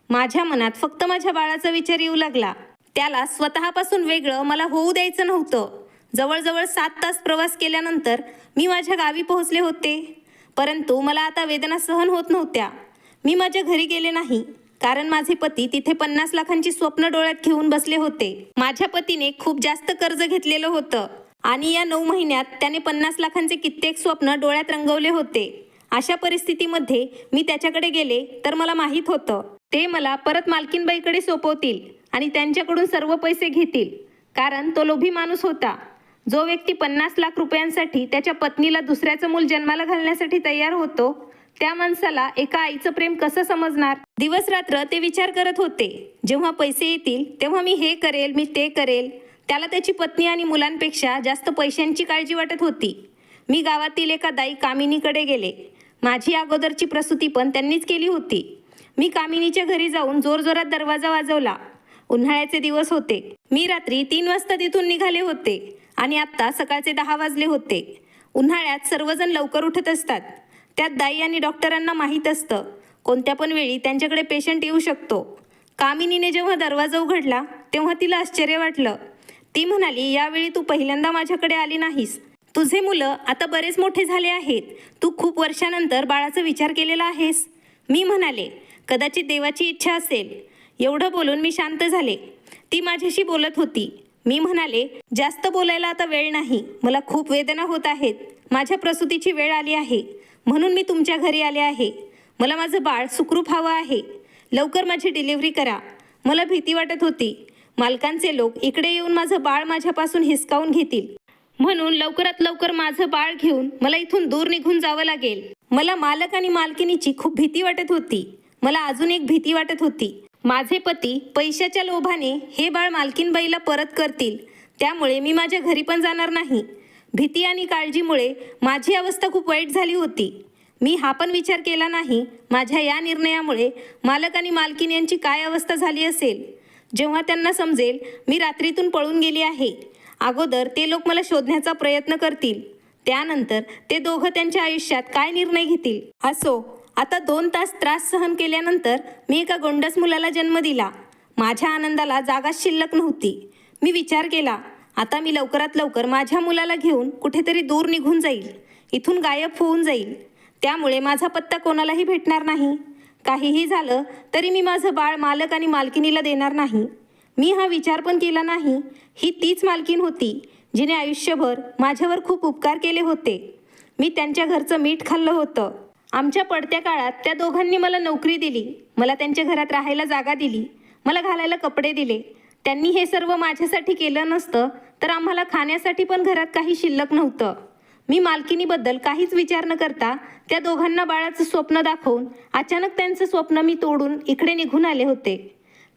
माझ्या मनात फक्त माझ्या बाळाचा विचार येऊ लागला. त्याला स्वतःपासून वेगळं मला होऊ द्यायचं नव्हतं. जवळजवळ 7 तास प्रवास केल्यानंतर मी माझ्या गावी पोहोचले होते, परंतु मला आता वेदना सहन होत नव्हत्या. मी माझ्या घरी गेले नाही, कारण माझे पती तिथे 50 लाखांची स्वप्न डोळ्यात घेऊन बसले होते. माझ्या पतीने खूप जास्त कर्ज घेतलेलं होतं आणि या 9 महिन्यात त्याने 50 लाखांचे कित्येक स्वप्न डोळ्यात रंगवले होते. अशा परिस्थितीमध्ये मी त्याच्याकडे गेले तर मला माहीत होतं ते मला परत मालकीनबाईकडे सोपवतील आणि त्यांच्याकडून सर्व पैसे घेतील, कारण तो लोभी माणूस होता. जो व्यक्ती 50 लाख रुपयांसाठी त्याच्या पत्नीला दुसऱ्याचं मूल जन्माला घालण्यासाठी तयार होतो, त्या माणसाला एका आईचं प्रेम कसं समजणार? दिवस रात्र ते विचार करत होते. जेव्हा पैसे येतील तेव्हा मी हे करेल, मी ते करेल. त्याला त्याची पत्नी आणि मुलांपेक्षा जास्त पैशांची काळजी वाटत होती. मी गावातील एका दाई कामिनीकडे गेले. माझी अगोदरची प्रसूती पण त्यांनीच केली होती. मी कामिनीच्या घरी जाऊन जोरजोरात दरवाजा वाजवला. उन्हाळ्याचे दिवस होते. मी रात्री 3 वाजता तिथून निघाले होते आणि आत्ता सकाळचे 10 वाजले होते. उन्हाळ्यात सर्वजण लवकर उठत असतात. त्यात दाई आणि डॉक्टरांना माहीत असतं कोणत्या पण वेळी त्यांच्याकडे पेशंट येऊ शकतो. कामिनीने जेव्हा दरवाजा उघडला तेव्हा तिला आश्चर्य वाटलं. ती म्हणाली, यावेळी तू पहिल्यांदा माझ्याकडे आली नाहीस. तुझे मुलं आता बरेच मोठे झाले आहेत. तू खूप वर्षानंतर बाळाचा विचार केलेला आहेस. मी म्हणाले, कदाचित देवाची इच्छा असेल. एवढं बोलून मी शांत झाले. ती माझ्याशी बोलत होती. मी म्हणाले, जास्त बोलायला आता वेळ नाही. मला खूप वेदना होत आहेत. माझ्या प्रसूतीची वेळ आली आहे, म्हणून मी तुमच्या घरी आले आहे. मला माझं बाळ सुखरूप हवं आहे. लवकर माझी डिलिव्हरी करा. मला भीती वाटत होती, मालकांचे लोक इकडे येऊन माझं बाळ माझ्यापासून हिसकावून घेतील, म्हणून लवकरात लवकर माझं बाळ घेऊन मला इथून दूर निघून जावं लागेल. मला मालक आणि मालकिनीची खूप भीती वाटत होती. मला अजून एक भीती वाटत होती, माझे पती पैशाच्या लोभाने हे बाळ मालकीनबाईला परत करतील, त्यामुळे मी माझ्या घरी पण जाणार नाही. भीती आणि काळजीमुळे माझी अवस्था खूप वाईट झाली होती. मी हा पण विचार केला नाही, माझ्या या निर्णयामुळे मालक आणि मालकीन यांची काय अवस्था झाली असेल. जेव्हा त्यांना समजेल मी रात्रीतून पळून गेली आहे, अगोदर ते लोक मला शोधण्याचा प्रयत्न करतील. त्यानंतर ते दोघं त्यांच्या आयुष्यात काय निर्णय घेतील. असो, आता 2 तास त्रास सहन केल्यानंतर मी एका गोंडस मुलाला जन्म दिला. माझ्या आनंदाला जागाच शिल्लक नव्हती. मी विचार केला, आता मी लवकरात लवकर माझ्या मुलाला घेऊन कुठेतरी दूर निघून जाईल, इथून गायब होऊन जाईल. त्यामुळे माझा पत्ता कोणालाही भेटणार नाही. काहीही झालं तरी मी माझं बाळ मालक आणि मालकिनीला देणार नाही. मी हा विचार पण केला नाही. ही तीच मालकीन होती जिने आयुष्यभर माझ्यावर खूप उपकार केले होते. मी त्यांच्या घरचं मीठ खाल्लं होतं. आमच्या पडत्या काळात त्या दोघांनी मला नोकरी दिली, मला त्यांच्या घरात राहायला जागा दिली, मला घालायला कपडे दिले. त्यांनी हे सर्व माझ्यासाठी केलं नसतं तर आम्हाला खाण्यासाठी पण घरात काही शिल्लक नव्हतं. मी मालकिनीबद्दल काहीच विचार न करता त्या दोघांना बाळाचं स्वप्न दाखवून अचानक त्यांचं स्वप्न मी तोडून इकडे निघून आले होते.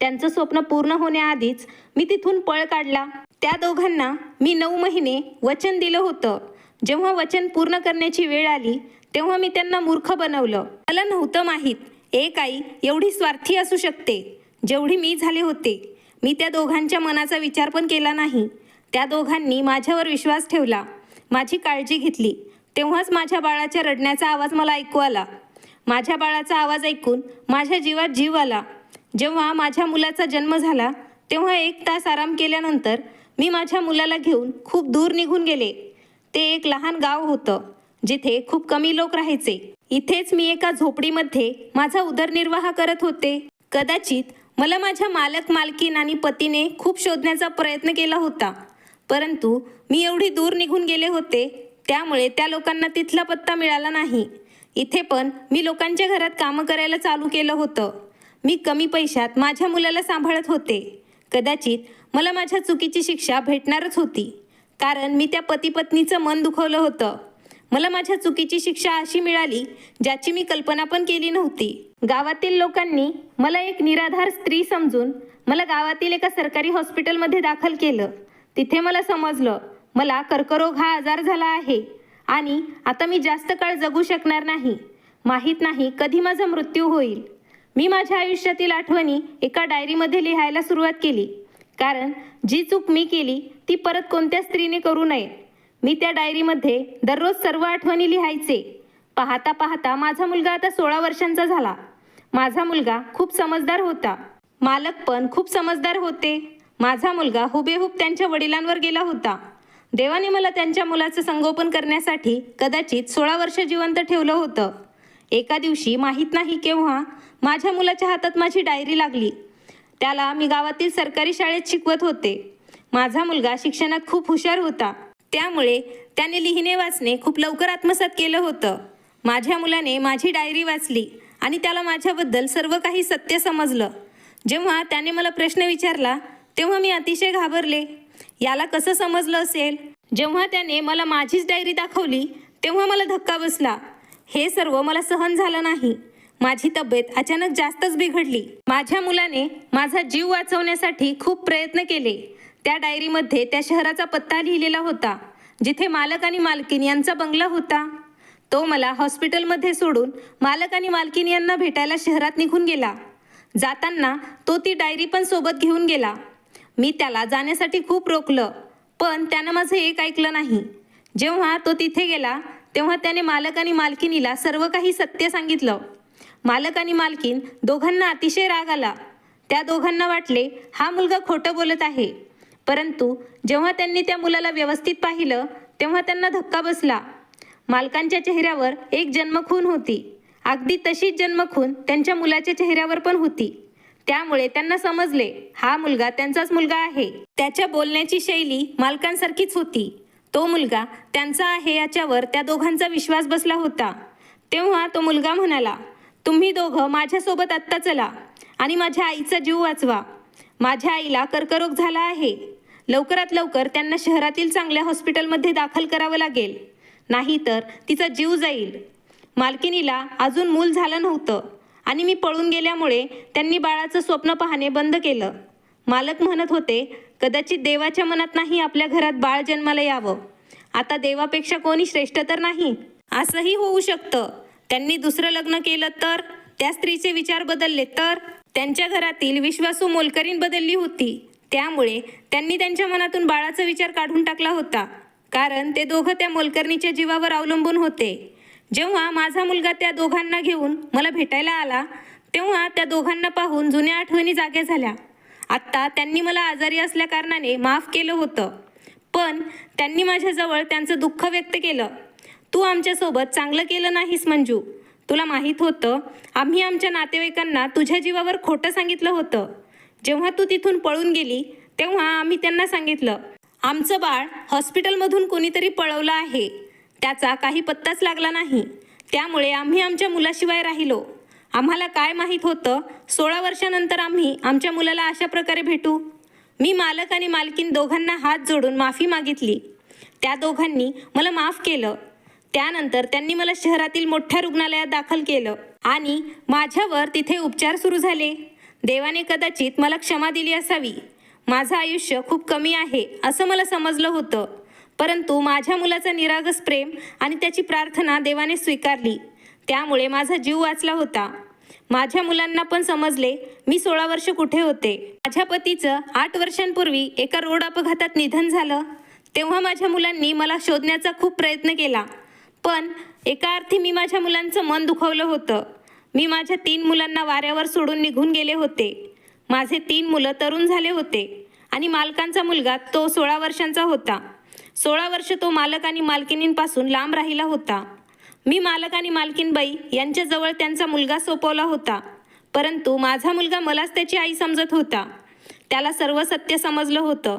त्यांचं स्वप्न पूर्ण होण्याआधीच मी तिथून पळ काढला. त्या दोघांना मी 9 महिने वचन दिलं होतं. जेव्हा वचन पूर्ण करण्याची वेळ आली तेव्हा मी त्यांना मूर्ख बनवलं. मला नव्हतं माहीत एक आई एवढी स्वार्थी असू शकते जेवढी मी झाले होते. मी त्या दोघांच्या मनाचा विचार पण केला नाही. त्या दोघांनी माझ्यावर विश्वास ठेवला, माझी काळजी घेतली. तेव्हाच माझ्या बाळाच्या रडण्याचा आवाज मला ऐकू आला. माझ्या बाळाचा आवाज ऐकून माझ्या जीवात जीव आला. जेव्हा माझ्या मुलाचा जन्म झाला तेव्हा 1 तास आराम केल्यानंतर मी माझ्या मुलाला घेऊन खूप दूर निघून गेले. ते एक लहान गाव होतं जिथे खूप कमी लोक राहायचे. इथेच मी एका झोपडीमध्ये माझा उदरनिर्वाह करत होते. कदाचित मला माझ्या मालकीन आणि पतीने खूप शोधण्याचा प्रयत्न केला होता, परंतु मी एवढी दूर निघून गेले होते त्यामुळे त्या लोकांना तिथला पत्ता मिळाला नाही. इथे पण मी लोकांच्या घरात कामं करायला चालू केलं होतं. मी कमी पैशात माझ्या मुलाला सांभाळत होते. कदाचित मला माझ्या चुकीची शिक्षा भेटणारच होती, कारण मी त्या पती पत्नीचं मन दुखवलं होतं. मला माझ्या चुकीची शिक्षा अशी मिळाली ज्याची मी कल्पना पण केली नव्हती. गावातील लोकांनी मला एक निराधार स्त्री समजून मला गावातील एका सरकारी हॉस्पिटलमध्ये दाखल केलं. तिथे मला समजलं मला कर्करोग हा आजार झाला आहे आणि आता मी जास्त काळ जगू शकणार नाही. माहीत नाही कधी माझा मृत्यू होईल. मी माझ्या आयुष्यातील आठवणी एका डायरीमध्ये लिहायला सुरुवात केली, कारण जी चूक मी केली ती परत कोणत्या स्त्रीने करू नये. मी त्या डायरीमध्ये दररोज सर्व आठवणी लिहायचे. पाहता पाहता माझा मुलगा आता 16 वर्षांचा झाला. माझा मुलगा खूप समजदार होता. मालक पण खूप समजदार होते. माझा मुलगा हुबेहूब त्यांच्या वडिलांवर गेला होता. देवाने मला त्यांच्या मुलाचं संगोपन करण्यासाठी कदाचित 16 वर्ष जिवंत ठेवलं होतं. एका दिवशी माहीत नाही केव्हा माझ्या मुलाच्या हातात माझी डायरी लागली. त्याला मी गावातील सरकारी शाळेत शिकवत होते. माझा मुलगा शिक्षणात खूप हुशार होता, त्यामुळे त्याने लिहिणे वाचणे खूप लवकर आत्मसात केलं होतं. माझ्या मुलाने माझी डायरी वाचली आणि त्याला माझ्याबद्दल सर्व काही सत्य समजलं. जेव्हा त्याने मला प्रश्न विचारला तेव्हा मी अतिशय घाबरले. याला कसं समजलं असेल? जेव्हा त्याने मला माझीच डायरी दाखवली तेव्हा मला धक्का बसला. हे सर्व मला सहन झालं नाही. माझी तब्येत अचानक जास्तच बिघडली. माझ्या मुलाने माझा जीव वाचवण्यासाठी खूप प्रयत्न केले. त्या डायरीमध्ये त्या शहराचा पत्ता लिहिलेला होता जिथे मालक आणि मालकीण यांचा बंगला होता. तो मला हॉस्पिटलमध्ये सोडून मालक आणि मालकीण यांना भेटायला शहरात निघून गेला. जाताना तो ती डायरी पण सोबत घेऊन गेला. मी त्याला जाण्यासाठी खूप रोखलं, पण त्यानं माझं एक ऐकलं नाही. जेव्हा तो तिथे गेला तेव्हा त्याने मालक आणि मालकिणीला सर्व काही सत्य सांगितलं. मालक आणि मालकीण दोघांना अतिशय राग आला. त्या दोघांना वाटले हा मुलगा खोटं बोलत आहे, परंतु जेव्हा त्यांनी त्या मुलाला व्यवस्थित पाहिलं तेव्हा त्यांना धक्का बसला. मालकांच्या चेहऱ्यावर एक जन्मखून होती. अगदी तशीच जन्मखून त्यांच्या मुलाच्या चेहऱ्यावर पण होती. त्यामुळे त्यांना समजले हा मुलगा त्यांचाच मुलगा आहे. त्याच्या बोलण्याची शैली मालकांसारखीच होती. तो मुलगा त्यांचा आहे याच्यावर त्या दोघांचा विश्वास बसला होता. तेव्हा तो मुलगा म्हणाला, तुम्ही दोघं माझ्यासोबत आत्ता चला आणि माझ्या आईचा जीव वाचवा. माझ्या आईला कर्करोग झाला आहे. लवकरात लवकर त्यांना शहरातील चांगल्या हॉस्पिटलमध्ये दाखल करावं लागेल, नाहीतर तिचा जीव जाईल. मालकिनीला अजून मूल झालं नव्हतं आणि मी पळून गेल्यामुळे त्यांनी बाळाचं स्वप्न पाहणे बंद केलं. मालक म्हणत होते कदाचित देवाच्या मनात नाही आपल्या घरात बाळ जन्माला यावं. आता देवापेक्षा कोणी श्रेष्ठ तर नाही. असंही होऊ शकतं त्यांनी दुसरं लग्न केलं तर, त्या स्त्रीचे विचार बदलले तर. त्यांच्या घरातील विश्वासू मोलकरीण बदलली होती, त्यामुळे त्यांनी त्यांच्या मनातून बाळाचा विचार काढून टाकला होता, कारण ते दोघं त्या मोलकरणीच्या जीवावर अवलंबून होते. जेव्हा माझा मुलगा त्या दोघांना घेऊन मला भेटायला आला तेव्हा त्या दोघांना पाहून जुन्या आठवणी जाग्या झाल्या. आत्ता त्यांनी मला आजारी असल्याकारणाने माफ केलं होतं, पण त्यांनी माझ्याजवळ त्यांचं दुःख व्यक्त केलं. तू आमच्यासोबत चांगलं केलं नाहीस मंजू. तुला माहीत होतं आम्ही आमच्या नातेवाईकांना तुझ्या जीवावर खोटं सांगितलं होतं. जेव्हा तू तिथून पळून गेली तेव्हा आम्ही त्यांना सांगितलं आमचं बाळ हॉस्पिटलमधून कोणीतरी पळवलं आहे. त्याचा काही पत्ताच लागला नाही. त्यामुळे आम्ही आमच्या मुलाशिवाय राहिलो. आम्हाला काय माहीत होतं 16 वर्षानंतर आम्ही आमच्या मुलाला अशा प्रकारे भेटू. मी मालक आणि मालकीण दोघांना हात जोडून माफी मागितली. त्या दोघांनी मला माफ केलं. त्यानंतर त्यांनी मला शहरातील मोठ्या रुग्णालयात दाखल केलं आणि माझ्यावर तिथे उपचार सुरू झाले. देवाने कदाचित मला क्षमा दिली असावी. माझं आयुष्य खूप कमी आहे असं मला समजलं होतं. परंतु माझ्या मुलाचा निरागस प्रेम आणि त्याची प्रार्थना देवाने स्वीकारली. त्यामुळे माझा जीव वाचला होता. माझ्या मुलांना पण समजले मी 16 वर्ष कुठे होते. माझ्या पतीचं 8 वर्षांपूर्वी एका रोड अपघातात निधन झालं. तेव्हा माझ्या मुलांनी मला शोधण्याचा खूप प्रयत्न केला. पण एका अर्थी मी माझ्या मुलांचं मन दुखवलं होतं. मी माझ्या 3 मुलांना वाऱ्यावर सोडून निघून गेले होते. माझे 3 मुलं तरुण झाले होते आणि मालकांचा मुलगा तो 16 वर्षांचा होता. 16 वर्ष तो मालक आणि मालकिणींपासून लांब राहिला होता. मी मालक आणि मालकीणबाई यांच्याजवळ त्यांचा मुलगा सोपवला होता. परंतु माझा मुलगा मलाच त्याची आई समजत होता. त्याला सर्व सत्य समजलं होतं.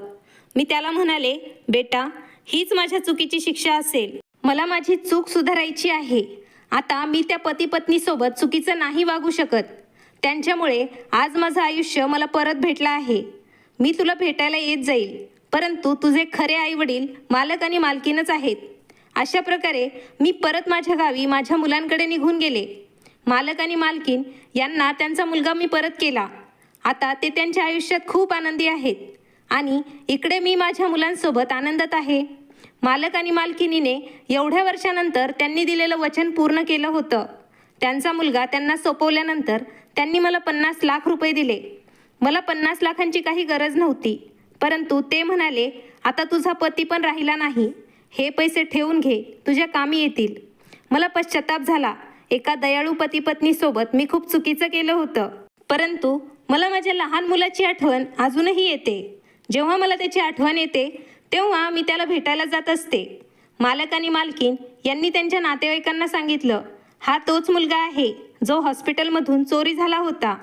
मी त्याला म्हणाले, बेटा, हीच माझ्या चुकीची शिक्षा असेल. मला माझी चूक सुधारायची आहे. आता मी त्या पती पत्नीसोबत चुकीचं नाही वागू शकत. त्यांच्यामुळे आज माझं आयुष्य मला परत भेटलं आहे. मी तुला भेटायला येत जाईल. परंतु तुझे खरे आईवडील मालक आणि मालकीणच आहेत. अशा प्रकारे मी परत माझ्या गावी माझ्या मुलांकडे निघून गेले. मालक आणि मालकीण यांना त्यांचा मुलगा मी परत केला. आता ते त्यांच्या आयुष्यात खूप आनंदी आहेत आणि इकडे मी माझ्या मुलांसोबत आनंदात आहे. मालक आणि मालकिणीने एवढ्या वर्षानंतर त्यांनी दिलेलं वचन पूर्ण केलं होतं. त्यांचा मुलगा त्यांना सोपवल्यानंतर त्यांनी मला 50 लाख रुपये दिले. मला 50 लाखांची काही गरज नव्हती. परंतु ते म्हणाले, आता तुझा पती पण राहिला नाही. हे पैसे ठेवून घे, तुझ्या कामी येतील. मला पश्चाताप झाला. एका दयाळू पती पत्नीसोबत मी खूप चुकीचं केलं होतं. परंतु मला माझ्या लहान मुलाची आठवण अजूनही येते. जेव्हा मला त्याची आठवण येते तेव्हा मी त्याला भेटायला जात असते. मालक आणि मालकीण यांनी त्यांच्या नातेवाईकांना सांगितलं, हा तोच मुलगा आहे जो हॉस्पिटलमधून चोरी झाला होता.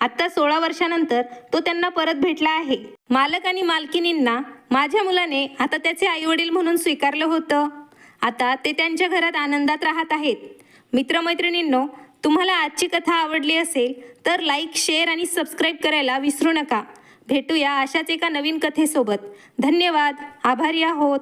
आत्ता 16 वर्षानंतर तो त्यांना परत भेटला आहे. मालक आणि मालकिणींना माझ्या मुलाने आता त्याचे आईवडील म्हणून स्वीकारलं होतं. आता ते त्यांच्या घरात आनंदात राहत आहेत. मित्रमैत्रिणींनो, तुम्हाला आजची कथा आवडली असेल तर लाईक, शेअर आणि सबस्क्राईब करायला विसरू नका. भेटूया अशाच एका नवीन कथेसोबत. धन्यवाद. आभारी आहोत.